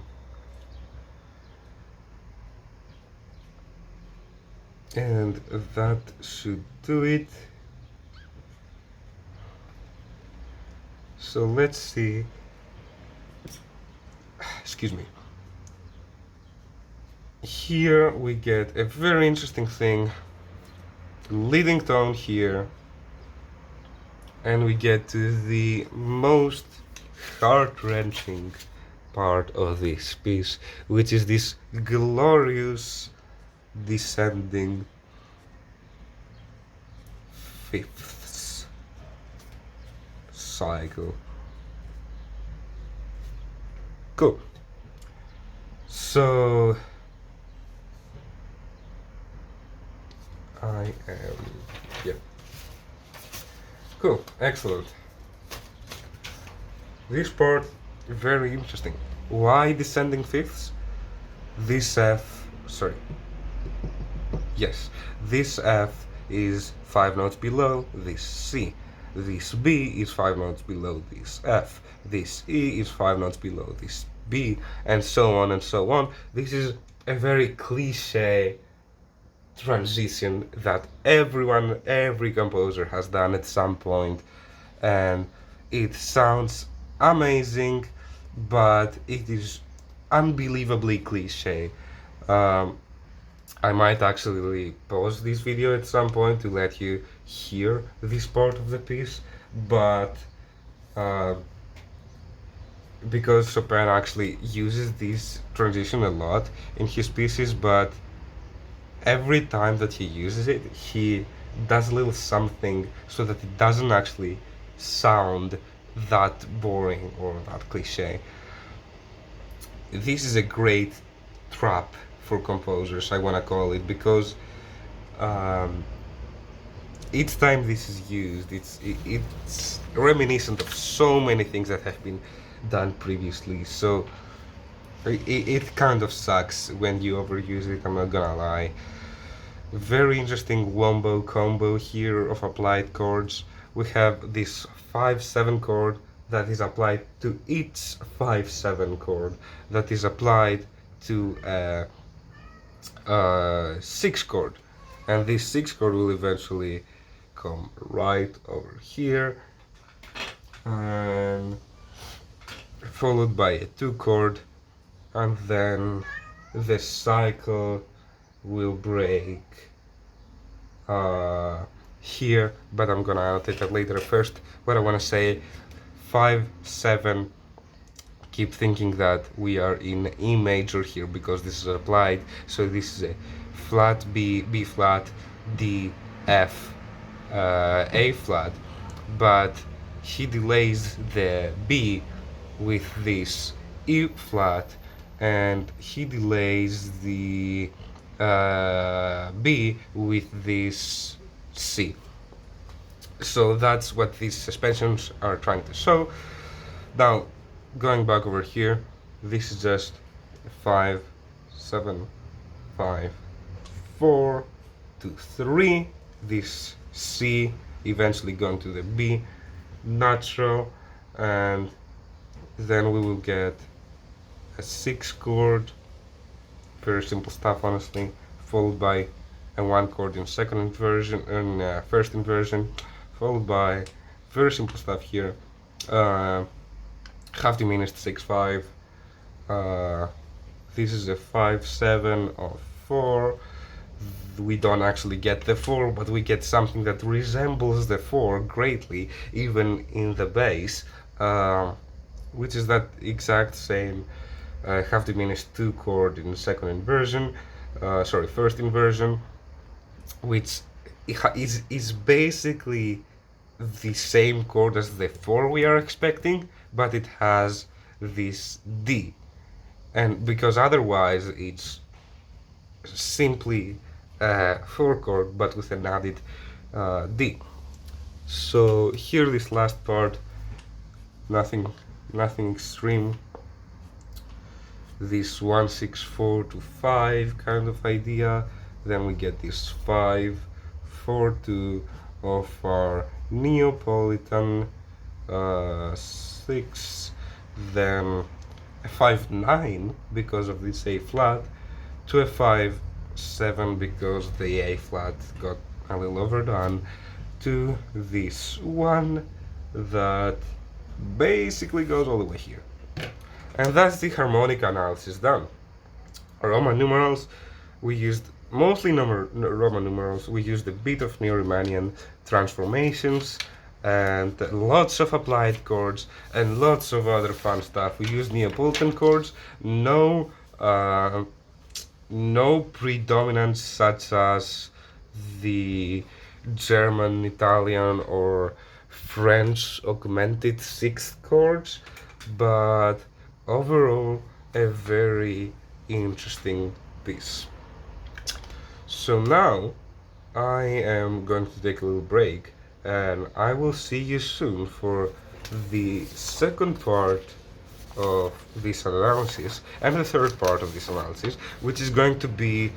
And that should do it. So let's see. Excuse me. Here we get a very interesting thing. Leading tone here. And we get to the most heart-wrenching part of this piece, which is this glorious descending fifths cycle. Cool. So I am, yeah. Cool, excellent. This part, very interesting. Why descending fifths? This F, sorry. Yes, this F is 5 notes below this C. this B is 5 notes below this F, this E is 5 notes below this B, and so on and so on. This is a very cliche transition that every composer has done at some point, and it sounds amazing, but it is unbelievably cliche. I might actually pause this video at some point to let you hear this part of the piece, but because Chopin actually uses this transition a lot in his pieces, but every time that he uses it, he does a little something so that it doesn't actually sound that boring or that cliche. This is a great trap for composers, I want to call it, because each time this is used, it's reminiscent of so many things that have been done previously. So it kind of sucks when you overuse it, I'm not gonna lie. Very interesting wombo combo here of applied chords. We have this 5-7 chord that is applied to each 5-7 chord that is applied to a 6 chord, and this 6 chord will eventually come right over here and followed by a 2 chord, and then the cycle will break here, but I'm gonna annotate that later. First, what I want to say, 5-7, keep thinking that we are in E major here because this is applied, so this is a flat B, B flat, D, F, A flat, but he delays the B with this E flat, and he delays the B with this C. So that's what these suspensions are trying to show. Now, going back over here, this is just 5, 7, 5, 4, 2, 3. This C eventually going to the B natural, and then we will get a 6 chord, very simple stuff honestly, followed by a 1 chord in second inversion and first inversion, followed by very simple stuff here, half diminished 6-5. This is a 5-7 of 4. We don't actually get the 4, but we get something that resembles the 4 greatly, even in the bass, which is that exact same half diminished 2 chord in second inversion, first inversion, which is basically the same chord as the 4 we are expecting, but it has this D, and because otherwise it's simply a 4 chord but with an added D. So here, this last part, nothing extreme, this 1 6 4 to 5 kind of idea, then we get this 5 4 2 of our Neapolitan 6, then a 5-9 because of this A flat, to a 5-7 because the A flat got a little overdone, to this one that basically goes all the way here. And that's the harmonic analysis done. Roman numerals, we used mostly Roman numerals. We used a bit of Neo-Riemannian transformations and lots of applied chords and lots of other fun stuff. We used Neapolitan chords, no predominance such as the German, Italian, or French augmented sixth chords, but overall a very interesting piece. So now I am going to take a little break, and I will see you soon for the second part of this analysis and the third part of this analysis, which is going to be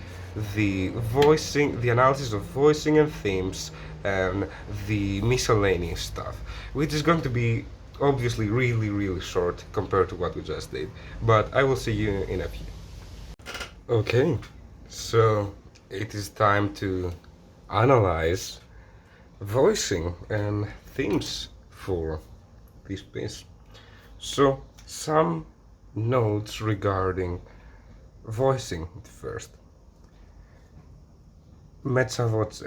the voicing, the analysis of voicing and themes, and the miscellaneous stuff, which is going to be obviously really short compared to what we just did. But I will see you in a few. Okay, so it is time to analyze voicing and themes for this piece. So, some notes regarding voicing first. Mezza voce,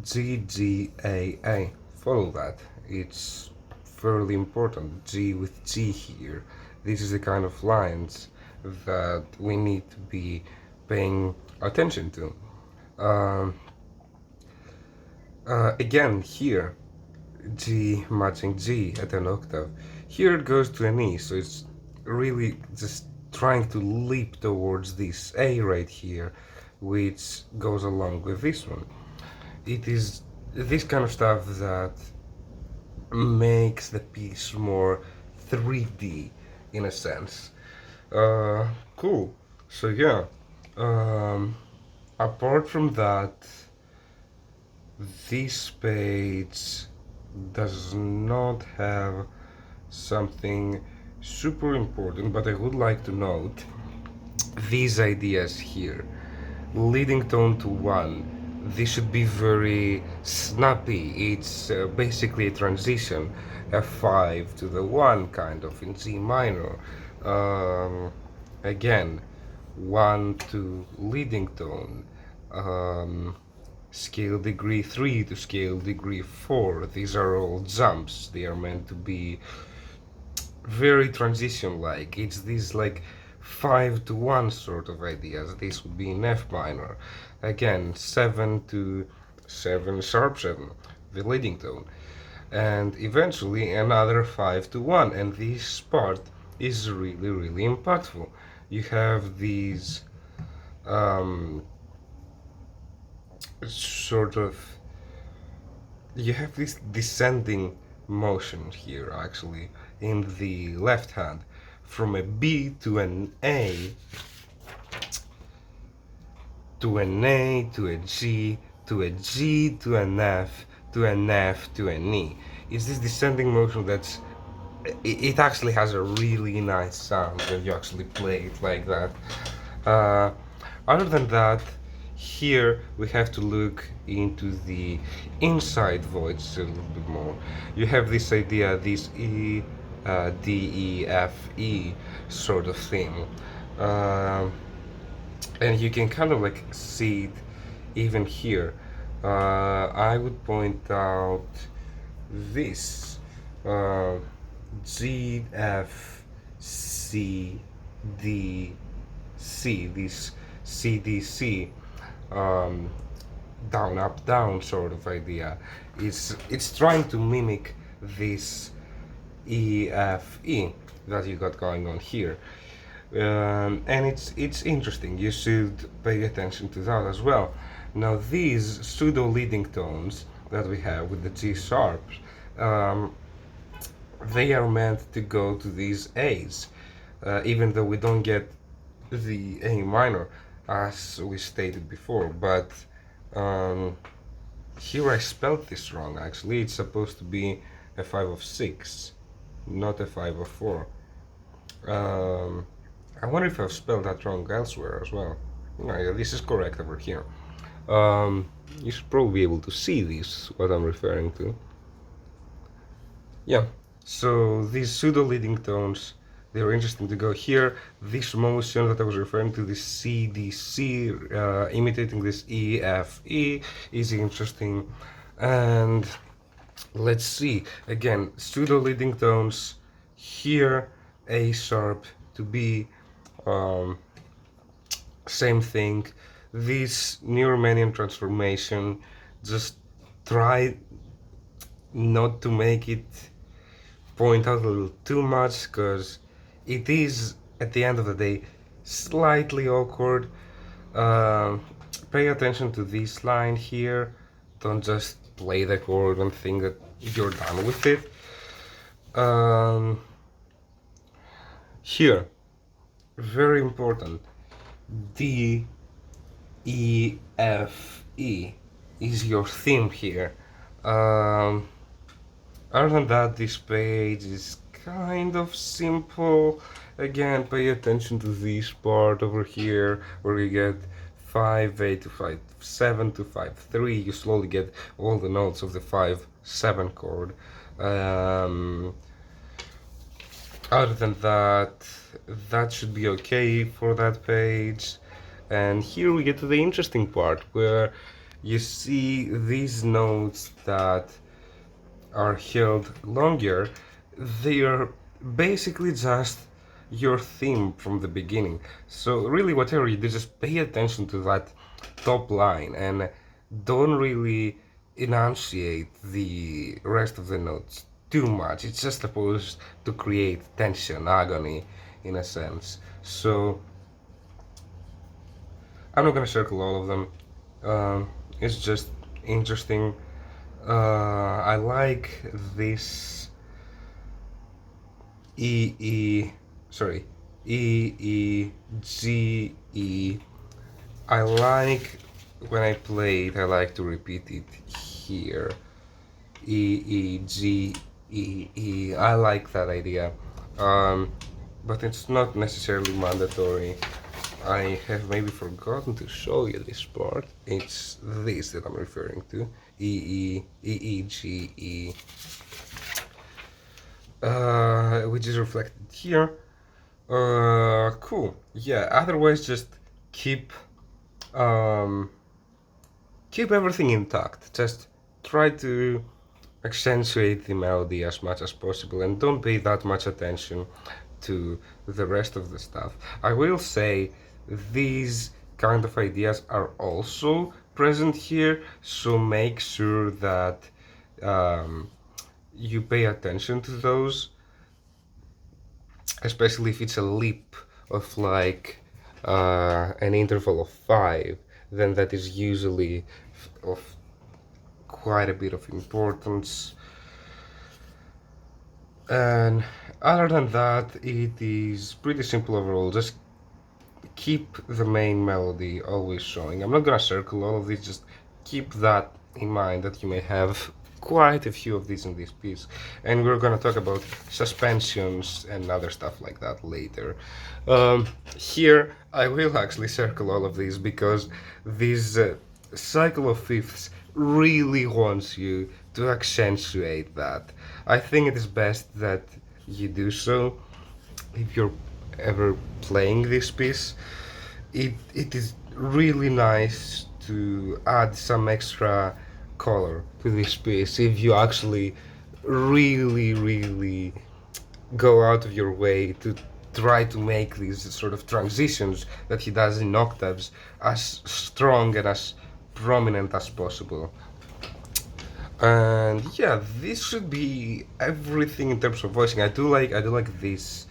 G, G, A, A. Follow that. It's fairly important. G with G here. This is the kind of lines that we need to be paying attention to. Again, here, G matching G at an octave. Here it goes to an E, so it's really just trying to leap towards this A right here, which goes along with this one. It is this kind of stuff that makes the piece more 3D in a sense. Cool. So yeah, apart from that, this page does not have something super important, but I would like to note these ideas here. Leading tone to 1. This should be very snappy. It's basically a transition, F5 to the 1 kind of in G minor. Again, 1 to leading tone. Scale degree 3 to scale degree 4. These are all jumps. They are meant to be very transition-like. It's these like 5 to 1 sort of ideas. This would be in F minor. Again, 7 to 7, sharp 7, the leading tone. And eventually another 5 to 1. And this part is really impactful. You have these sort of, you have this descending motion here actually in the left hand from a B to an A to an A to a G to a G to an F to an F to an E. It's this descending motion that's it actually has a really nice sound when you actually play it like that. Other than that, here we have to look into the inside voids a little bit more. You have this idea, this E, D, E, F, E sort of thing. And you can kind of like see it even here. I would point out this G, F, C, D, C, this C, D, C. Down up down sort of idea. It's trying to mimic this E F E that you got going on here, and it's interesting. You should pay attention to that as well. Now these pseudo leading tones that we have with the G sharps, they are meant to go to these A's, even though we don't get the A minor as we stated before, but here I spelled this wrong actually. It's supposed to be a 5 of 6, not a 5 of 4. I wonder if I've spelled that wrong elsewhere as well. No, yeah, this is correct over here. You should probably be able to see this, what I'm referring to. Yeah, so these pseudo leading tones, they're interesting to go here. This motion that I was referring to, this C, D, C, imitating this E, F, E, is interesting. And let's see, again, pseudo leading tones, here, A sharp to B, same thing. This New transformation, just try not to make it point out a little too much, because it is, at the end of the day, slightly awkward. Pay attention to this line here. Don't just play the chord and think that you're done with it. Here, very important, D, E, F, E is your theme here. Other than that, this page is kind of simple. Again, pay attention to this part over here where you get 5-8 to 5-7 to 5-3. You slowly get all the notes of the 5-7 chord. Other than that, that should be okay for that page. And here we get to the interesting part where you see these notes that are held longer. They are basically just your theme from the beginning. So really whatever you do, just pay attention to that top line and don't really enunciate the rest of the notes too much. It's just supposed to create tension, agony in a sense. So I'm not gonna circle all of them. It's just interesting. I like this E E G E. I like when I play it, I like to repeat it here. E E G E E. I like that idea, but it's not necessarily mandatory. I have maybe forgotten to show you this part. It's this that I'm referring to. E E G E, which is reflected here. Cool. Yeah. Otherwise, just keep keep everything intact. Just try to accentuate the melody as much as possible and don't pay that much attention to the rest of the stuff. I will say these kind of ideas are also present here, so make sure that you pay attention to those, especially if it's a leap of like an interval of 5, then that is usually of quite a bit of importance. And other than that, it is pretty simple overall. Just keep the main melody always showing. I'm not gonna circle all of these, just keep that in mind that you may have quite a few of these in this piece, and we're gonna talk about suspensions and other stuff like that later. Here I will actually circle all of these because this cycle of fifths really wants you to accentuate that. I think it is best that you do so if you're ever playing this piece. It is really nice to add some extra color to this piece if you actually really go out of your way to try to make these sort of transitions that he does in octaves as strong and as prominent as possible. And yeah, this should be everything in terms of voicing. I do like this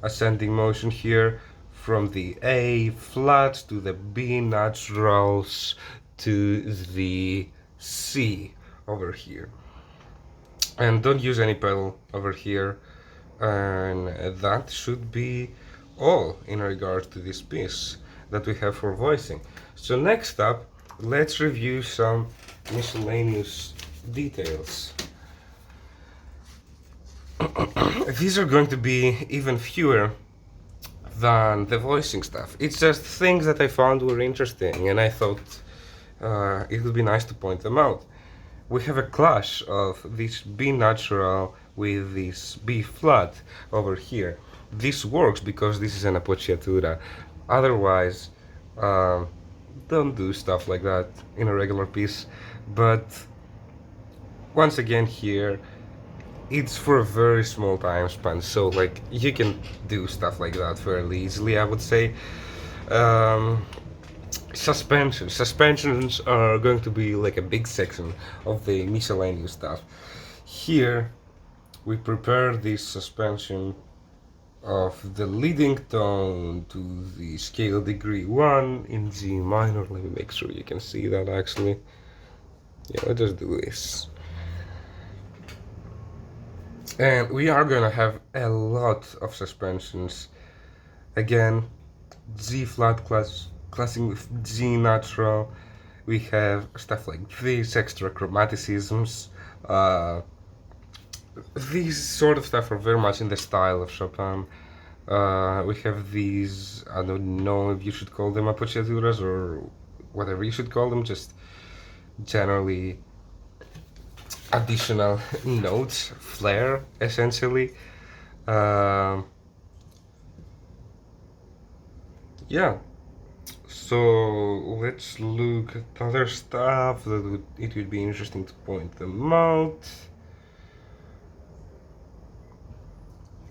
ascending motion here from the A flat to the B naturals to the C over here. And don't use any pedal over here. And that should be all in regards to this piece that we have for voicing. So next up, let's review some miscellaneous details. These are going to be even fewer than the voicing stuff. It's just things that I found were interesting and I thought it would be nice to point them out. We have a clash of this B natural with this B flat over here. This works because this is an appoggiatura. Otherwise, don't do stuff like that in a regular piece. But once again here, it's for a very small time span, so like you can do stuff like that fairly easily, I would say. Suspensions are going to be like a big section of the miscellaneous stuff. Here we prepare this suspension of the leading tone to the scale degree 1 in G minor. Let me make sure you can see that actually. Yeah, let's just do this. And we are gonna have a lot of suspensions. Again, G flat classing with G natural. We have stuff like this, extra chromaticisms. These sort of stuff are very much in the style of Chopin. We have these, I don't know if you should call them appoggiaturas or whatever you should call them, just generally additional notes, flair, essentially. Uh, yeah, so let's look at other stuff that it would be interesting to point them out.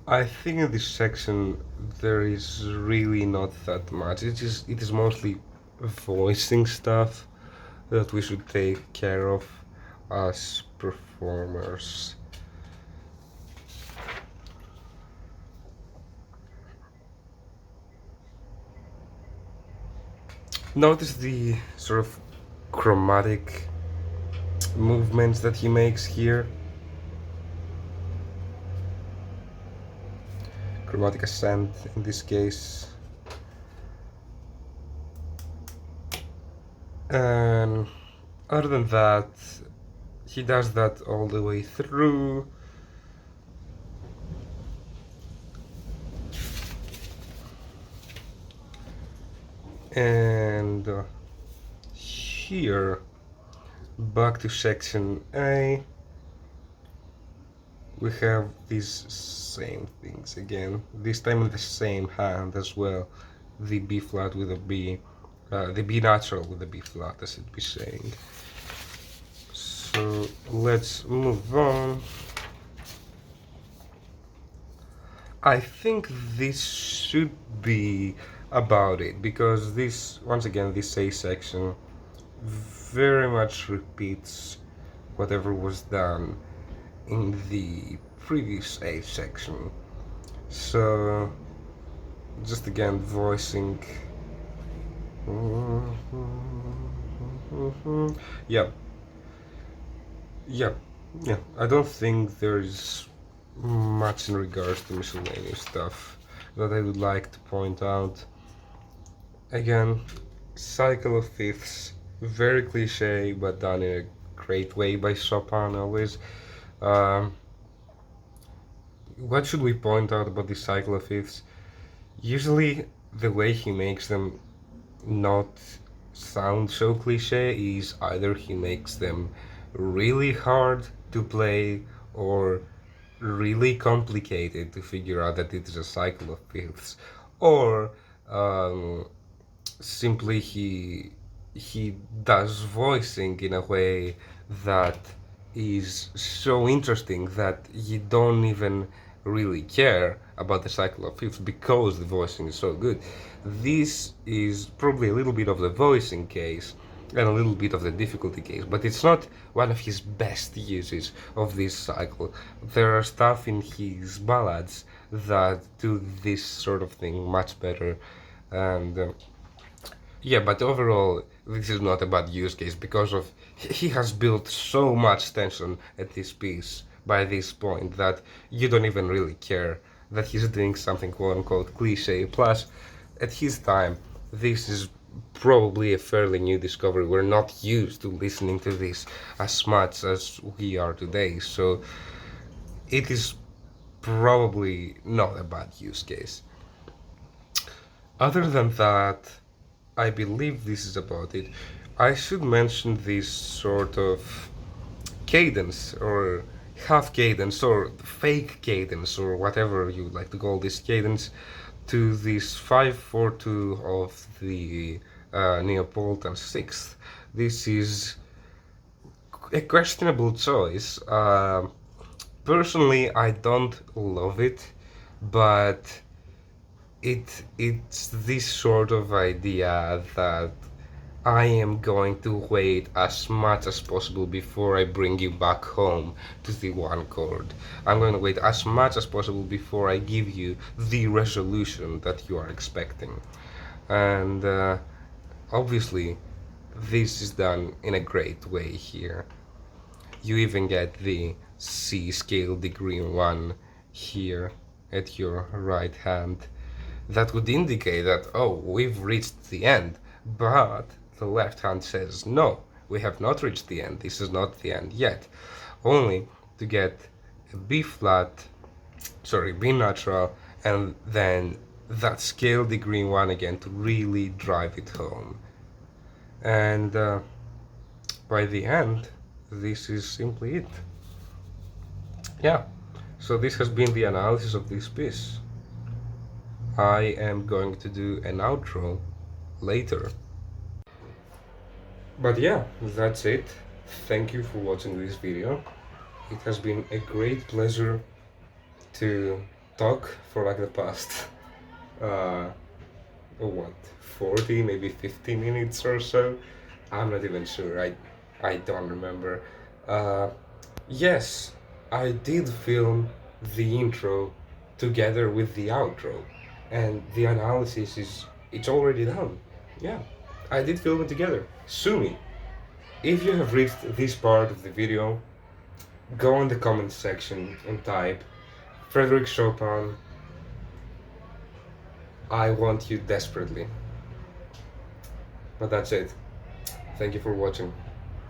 I think in this section there is really not that much. It is mostly voicing stuff that we should take care of as performers. Notice the sort of chromatic movements that he makes here. Chromatic ascent in this case. And other than that, he does that all the way through. And here, back to section A, we have these same things again, this time in the same hand as well, the B flat with a B, the B natural with a B flat, I should be saying. So let's move on. I think this should be about it, because this, once again, this A section very much repeats whatever was done in the previous A section. So just again voicing. Yeah, yeah, yeah. I don't think there's much in regards to miscellaneous stuff that I would like to point out. Again, cycle of fifths, very cliche, but done in a great way by Chopin always. What should we point out about this cycle of fifths? Usually, the way he makes them not sound so cliche is either he makes them really hard to play or really complicated to figure out that it is a cycle of fifths, or simply he does voicing in a way that is so interesting that you don't even really care about the cycle of fifths because the voicing is so good. This is probably a little bit of the voicing case and a little bit of the difficulty case, but it's not one of his best uses of this cycle. There are stuff in his ballads that do this sort of thing much better, and yeah, but overall, this is not a bad use case because of he has built so much tension at this piece by this point that you don't even really care that he's doing something quote unquote cliche. Plus, at his time, this is probably a fairly new discovery. We're not used to listening to this as much as we are today, so it is probably not a bad use case. Other than that, I believe this is about it. I should mention this sort of cadence or half cadence or fake cadence or whatever you like to call this cadence to this 5/4/2 of the Neapolitan sixth. This is a questionable choice. Personally, I don't love it, but it's this sort of idea that I am going to wait as much as possible before I bring you back home to the one chord. I'm going to wait as much as possible before I give you the resolution that you are expecting. And obviously, this is done in a great way here. You even get the C scale degree 1 here at your right hand. that would indicate that, oh, we've reached the end. But the left hand says, no, we have not reached the end. This is not the end yet. Only to get a B flat, sorry, B natural, and then that scale degree 1 again to really drive it home. And by the end, this is simply it. Yeah, so this has been the analysis of this piece. I am going to do an outro later. But yeah, that's it. Thank you for watching this video. It has been a great pleasure to talk for like the past what, 40, maybe 50 minutes or so. I'm not even sure. I don't remember. Yes, I did film the intro together with the outro, and the analysis it's already done. Yeah, I did film it together. Sue me. If you have reached this part of the video, go in the comments section and type Frédéric Chopin. I want you desperately. But that's it. Thank you for watching.